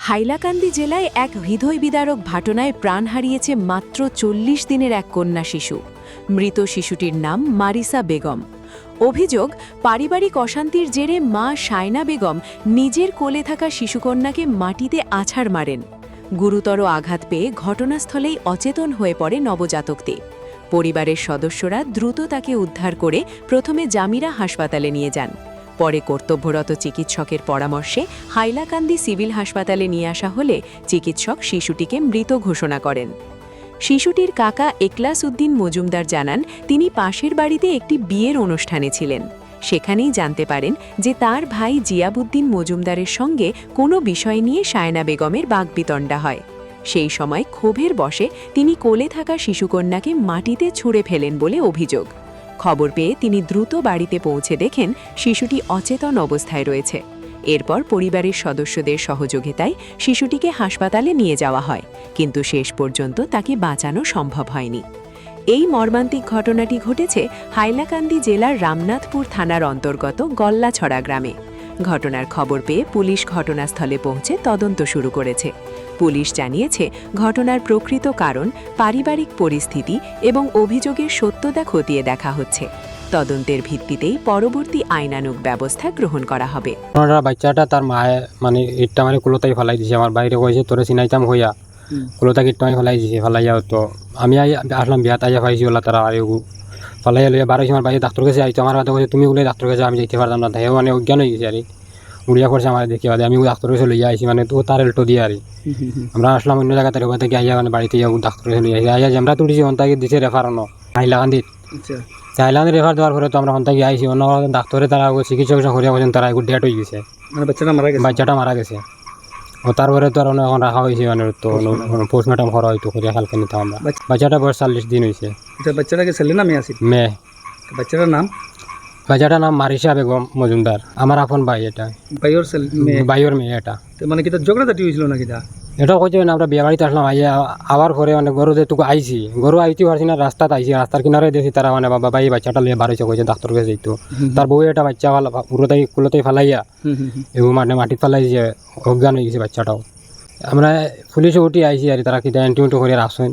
হাইলাকান্দি জেলায় এক হৃদয় বিদারক ঘটনায় প্রাণ হারিয়েছে মাত্র ৪০ দিনের এক কন্যা শিশু। মৃত শিশুটির নাম মারিসা বেগম। অভিযোগ, পারিবারিক অশান্তির জেরে মা শায়না বেগম নিজের কোলে থাকা শিশুকন্যাকে মাটিতে আছাড় মারেন। গুরুতর আঘাত পেয়ে ঘটনাস্থলেই অচেতন হয়ে পড়ে নবজাতকটি। পরিবারের সদস্যরা দ্রুত তাকে উদ্ধার করে প্রথমে জামিরা হাসপাতালে নিয়ে যান। পরে কর্তব্যরত চিকিৎসকের পরামর্শে হাইলাকান্দি সিভিল হাসপাতালে নিয়ে আসা হলে চিকিৎসক শিশুটিকে মৃত ঘোষণা করেন। শিশুটির কাকা একলাস উদ্দিন মজুমদার জানান, তিনি পাশের বাড়িতে একটি বিয়ের অনুষ্ঠানে ছিলেন। সেখানেই জানতে পারেন যে তার ভাই জিয়াবুদ্দিন মজুমদারের সঙ্গে কোনো বিষয় নিয়ে শায়না বেগমের বাগবিতণ্ডা হয়। সেই সময় ক্ষোভের বশে তিনি কোলে থাকা শিশুকন্যাকে মাটিতে ছুঁড়ে ফেলেন বলে অভিযোগ। খবর পেয়ে তিনি দ্রুত বাড়িতে পৌঁছে দেখেন শিশুটি অচেতন অবস্থায় রয়েছে। এরপর পরিবারের সদস্যদের সহযোগিতায় শিশুটিকে হাসপাতালে নিয়ে যাওয়া হয়, কিন্তু শেষ পর্যন্ত তাকে বাঁচানো সম্ভব হয়নি। এই মর্মান্তিক ঘটনাটি ঘটেছে হাইলাকান্দি জেলার রামনাথপুর থানার অন্তর্গত গল্লাছড়া গ্রামে। ঘটনার খবর পেয়ে পুলিশ ঘটনাস্থলে পৌঁছে তদন্ত শুরু করেছে। পুলিশ জানিয়েছে, ঘটনার প্রকৃত কারণ, পারিবারিক পরিস্থিতি এবং অভিযোগের সত্যতা খতিয়ে দেখা হচ্ছে। তদন্তের ভিত্তিতেই পরবর্তী আইনানুগ ব্যবস্থা গ্রহণ করা হবে। বাচ্চাটা তার মায়ে ইটটা কুলোতাই ফেলাই দিছে। আমার বাইরে কইছে তোরে চিনাইতাম হইয়া কুলোতাকে ইটটা ফেলাই দিছে। ফেলাইয়া তো আমি আসলাম বিয়াত আইয়া পাইছি ওলা তারা আর ফেলাইয়া লইয়া বারোইছে। আমার বাইরে ডাক্তার কাছে আইতো। আমার হাতে কইছে তুমি বলে ডাক্তার কাছে, আমি যাইতে পারতাম না। তাই অজ্ঞান হয়ে গেছে আর উড়িয়া করছে আমার দেখি। আমি ডাক্তার কাছে লইয়া আইছি, তো তার এলটো দিয়ে আর আমরা আসলাম অন্য জায়গা তার থেকে আইয়া বাড়িতে ডাক্তার কাছে লইয়া আইয়া আমরা তুলিছি। অন্তাকে দিছে রেফার হাইলাকান্দিত। হাইলাকান্দি রেফার দেওয়ার পরে তো আমরা অন্তাকে আইছি। অন্য ডাক্তারে তারা চিকিৎসা করিয়া বলছেন তারা ডেট হয়ে গেছে, বাচ্চাটা মারা গেছে। ও তারপরে তো আর এখন রাখা হয়েছে, তো পোস্টমর্টম করা হয়তো করিয়া কালকে নিতাম আমরা। বাচ্চাটা বয়স 40 দিন হয়েছে। বাচ্চাটাকে ছেলে না মেয়ে আছে? মেয়ে। বাচ্চাটার নাম? বাচ্চাটার নাম মারিসা বেগম মজুমদার। আমার আপন ভাই। এটা ভাইয়ের মেয়ে। এটা মানে কি ঝগড়াঝাটি হয়েছিল নাকি? এটা কইছে না, আমরা বিয়ে বাড়িতে আসলাম। আবার পরে গরু যেটুকু আইছি, গরু আইতে পারছি না, রাস্তাতে আইছি। রাস্তার কিনারে দেখি তারা বাবা এই বাচ্চাটা লিয়ে বার হয়েছে, কইছে ডাক্তার কাছে যাইতো। তার বউ একটা বাচ্চা পুরোটাই কুলোতেই ফেলাইয়া এবং মাটিত ফেলাইছে, অজ্ঞান হয়ে গেছে বাচ্চাটাও। আমরা পুলিশে উঠি আইছি আর তারা কিতা এন্টিমেন্ট করে রাখছেন।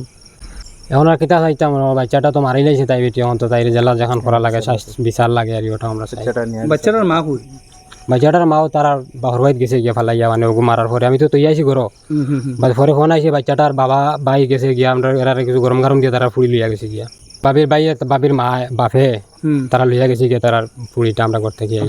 এখন আর কিতা চাইতাম, বাচ্চাটা তো মারি লাইছে তাই বেটি। এখন তো তাই জেলা যেখান করা লাগে, বিচার লাগে আর ওটা আমরা চাই। বাচ্চাটার মা কই? বাচ্চাটার মাও তারা বাহর বাইত গেছে গিয়া ফেলাইয়া, ওগু মারার পরে আমি তো তৈ আইছি ঘর। পরে ফোন আইছে বাচ্চাটার বাবা বাই গেছে গিয়া, আমরা এরা কিছু গরম গরম দিয়ে তারা ফুড়ি লইয়া গেছে গিয়া। বাবির মা বাপে তারা লইয়া গেছে গিয়া তারা ফুড়িটা আমরা করতে গিয়া।